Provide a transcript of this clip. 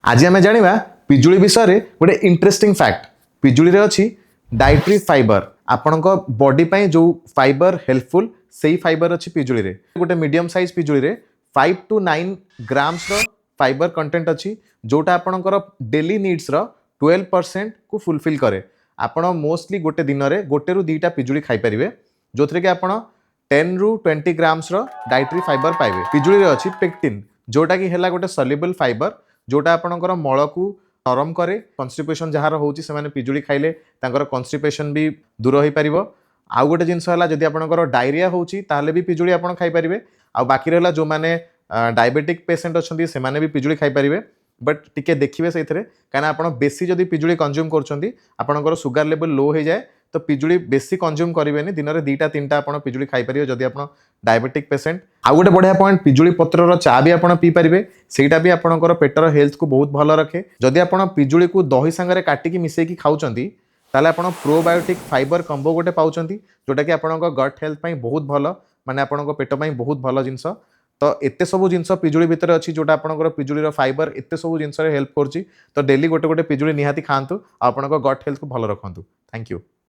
आज आम जाना पिजुली विषय में गोटे इंटरेस्टिंग फैक्ट। पिजुली रे अच्छी डाइटरी फाइबर आपण बॉडी पे जो फाइबर हेल्पफुल से फाइबर अच्छी पिजुली रे। गोटे मीडियम साइज पिजुली रे 5 to 9 ग्राम्स रो फाइबर कंटेंट अच्छी जोटा आपणकर डेली नीड्स रो 12% को फुलफिल करे। आपण मोस्टली गोटे दिन में गोटे रु दीटा पिजुली खाई पारिबे जो थरे कि आपण 10 ru 20 ग्राम्स रो डाइटरी फाइबर पाइबे। पिजुली रे अच्छी पेक्टिन जोटा कि हैला गोटे सल्युबल फाइबर जोटा आपणकर मल को नरम करे। कन्स्टिपेशन जहाँ होची से माने पिजुली खाइले तांकर कन्स्टिपेशन भी दूर हो पारिबो। आउ गोटे जिनस है जदि आपणकर डायरिया होची ताहले भी पिजुली आपण खाई पारिबे। आ बाकी रहला जो माने डायबिटिक पेशेंट अच्छंती से माने भी पिजुली खाई पारिबे। बट टिके देखिए से कहीं आप बेसी जदि पिजुली कंज्यूम करछंती आपणकर सुगर लेवल लो हो जाए तो पिजुली बेसी कंज्यूम करेंगे। दिन में 2टा 3टा आप पिजुली खाई पारिबे जदि आप डायबिटिक पेशेंट। आउ गोटे बढ़िया पॉइंट पिजुली पत्रर चा भी आप पी पारिबे सेटा भी आपणकर पेटर हेल्थ को बहुत भल रखे। जदि आप पिजुली को दही सांगरे काटिकी मिसेकी खाउचंती ताले आपण प्रोबायोटिक फाइबर कंबो गोटे पाउचंती जोटा कि आपणकर गट हेल्थ पई बहुत भल माने आपणकर पेट पई बहुत भल जिंस। तो एते सब जिनस पिजुली भितर अच्छी जोटा आपणकर पिजुली फाइबर एते सब जिनस हेल्प करछि। तो डेली गोटे गोटे पिजुली निहाती खांतु आपणकर गट हेल्थ को भल रखंतु। Thank you.